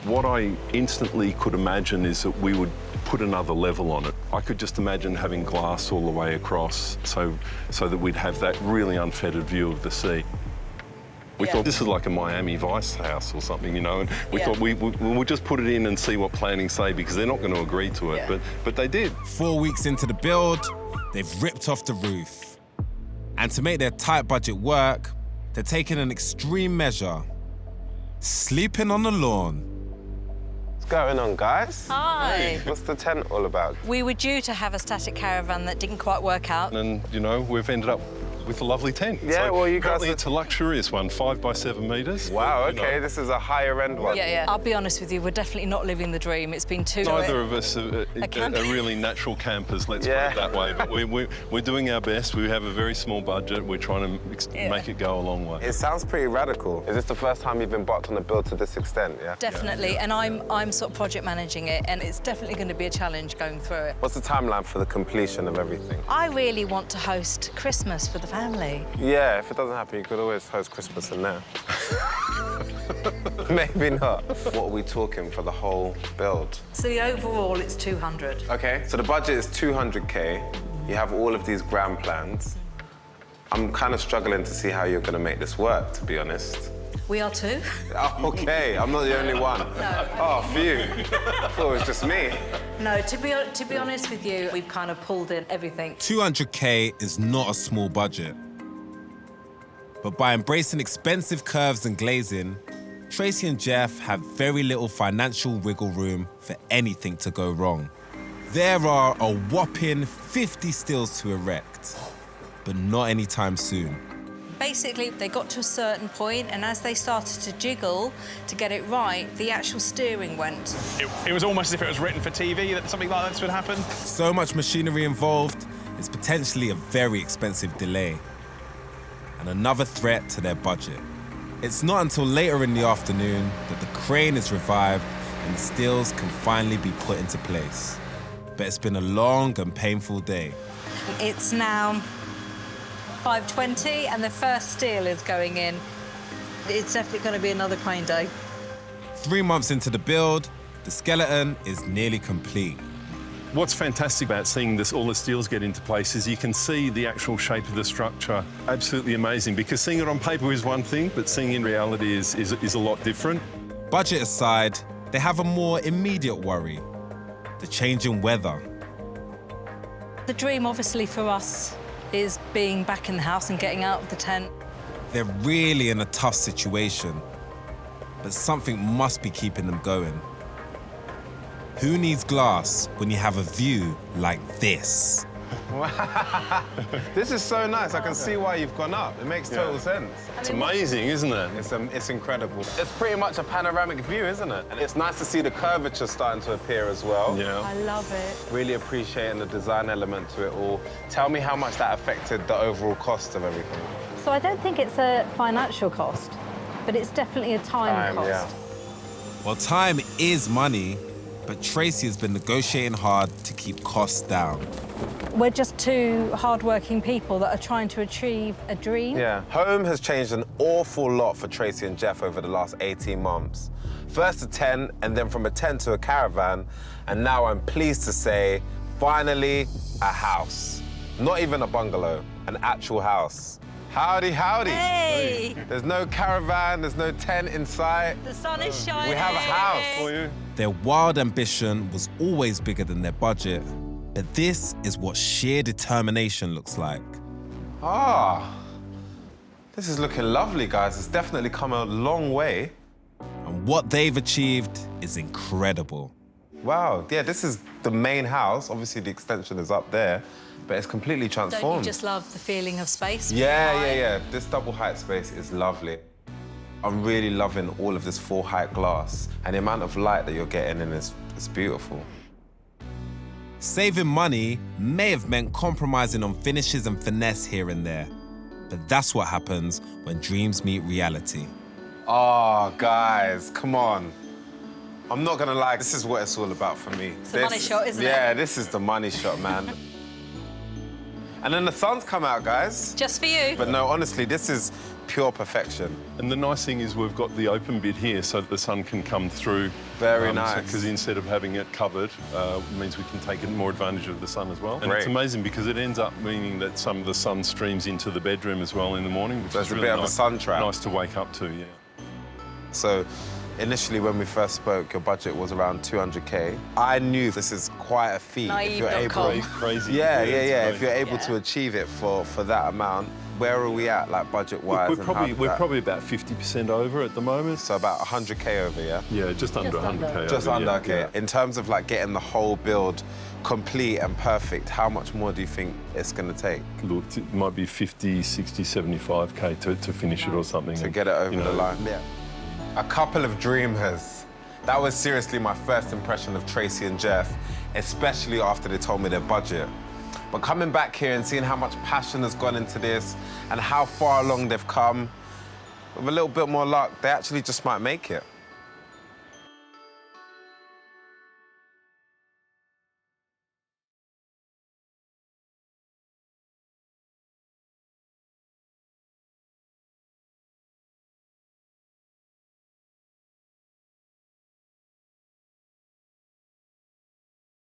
What I instantly could imagine is that we would put another level on it. I could just imagine having glass all the way across so that we'd have that really unfettered view of the sea. We thought this is like a Miami Vice house or something, you know, and we thought we'll just put it in and see what planning say because they're not going to agree to it, but they did. 4 weeks into the build, they've ripped off the roof. And to make their tight budget work, they're taking an extreme measure. Sleeping on the lawn. What's going on, guys? Hi. What's the tent all about? We were due to have a static caravan that didn't quite work out. And, you know, we've ended up with a lovely tent. Yeah, well, you guys... It's a luxurious one, 5 by 7 metres. Wow, You OK, know. This is a higher-end one. Yeah. I'll be honest with you, we're definitely not living the dream. It's been too... Neither of us are really natural campers, let's put it that way. But we're doing our best. We have a very small budget. We're trying to make it go a long way. It sounds pretty radical. Is this the first time you've embarked on a build to this extent, yeah? Definitely, and I'm sort of project managing it, and it's definitely going to be a challenge going through it. What's the timeline for the completion of everything? I really want to host Christmas for the family. Yeah, if it doesn't happen, you could always host Christmas in there. Maybe not. What are we talking for the whole build? So the overall, it's 200. OK, so the budget is 200K. You have all of these grand plans. I'm kind of struggling to see how you're going to make this work, to be honest. We are too. Oh, OK, I'm not the only one. No. Oh, phew. I thought it was just me. No, to be honest with you, we've kind of pulled in everything. 200K is not a small budget. But by embracing expensive curves and glazing, Tracy and Jeff have very little financial wiggle room for anything to go wrong. There are a whopping 50 stills to erect, but not anytime soon. Basically, they got to a certain point, and as they started to jiggle to get it right, the actual steering went. It was almost as if it was written for TV that something like this would happen. So much machinery involved, it's potentially a very expensive delay. And another threat to their budget. It's not until later in the afternoon that the crane is revived and the stills can finally be put into place. But it's been a long and painful day. It's now 5:20 and the first steel is going in. It's definitely going to be another crane day. 3 months into the build, the skeleton is nearly complete. What's fantastic about seeing all the steels get into place is you can see the actual shape of the structure. Absolutely amazing, because seeing it on paper is one thing, but seeing it in reality is a lot different. Budget aside, they have a more immediate worry: the changing weather. The dream, obviously, for us is being back in the house and getting out of the tent. They're really in a tough situation, but something must be keeping them going. Who needs glass when you have a view like this? This is so nice. I can see why you've gone up. It makes total sense. It's amazing, isn't it? It's incredible. It's pretty much a panoramic view, isn't it? And it's nice to see the curvature starting to appear as well. Yeah. I love it. Really appreciating the design element to it all. Tell me how much that affected the overall cost of everything. So I don't think it's a financial cost, but it's definitely a time cost. Yeah. Well, time is money, but Tracy has been negotiating hard to keep costs down. We're just two hard-working people that are trying to achieve a dream. Yeah. Home has changed an awful lot for Tracy and Jeff over the last 18 months. First a tent, and then from a tent to a caravan, and now I'm pleased to say, finally, a house. Not even a bungalow, an actual house. Howdy, howdy. Hey! There's no caravan, there's no tent in sight. The sun is shining. We have a house for you. Their wild ambition was always bigger than their budget, but this is what sheer determination looks like. This is looking lovely, guys. It's definitely come a long way. And what they've achieved is incredible. Wow, yeah, this is the main house. Obviously, the extension is up there, but it's completely transformed. Don't you just love the feeling of space? Yeah. This double height space is lovely. I'm really loving all of this full height glass, and the amount of light that you're getting in is beautiful. Saving money may have meant compromising on finishes and finesse here and there, but that's what happens when dreams meet reality. Oh, guys, come on. I'm not gonna lie, this is what it's all about for me. It's the money shot, isn't it? Yeah, this is the money shot, man. And then the sun's come out, guys. Just for you. But no, honestly, this is pure perfection. And the nice thing is we've got the open bit here so that the sun can come through. Very nice. Because instead of having it covered, means we can take more advantage of the sun as well. And Great. it's amazing because it ends up meaning that some of the sun streams into the bedroom as well in the morning, which There's is a really bit of a nice, sun trap. Nice to wake up to, yeah. So initially when we first spoke, your budget was around 200K. I knew this is quite a feat. Naive.com. Crazy. Yeah. it's If you're able to achieve it for that amount, where are we at, like budget-wise? We're probably about 50% over at the moment. So about 100K over, yeah? Yeah, just under 100K. Just over, under, yeah, okay. yeah. In terms of like getting the whole build complete and perfect, how much more do you think it's going to take? Look, it might be 50, 60, 75K to finish it or something. To get it over the line. Yeah. A couple of dreamers. That was seriously my first impression of Tracy and Jeff, especially after they told me their budget. But coming back here and seeing how much passion has gone into this and how far along they've come, with a little bit more luck, they actually just might make it.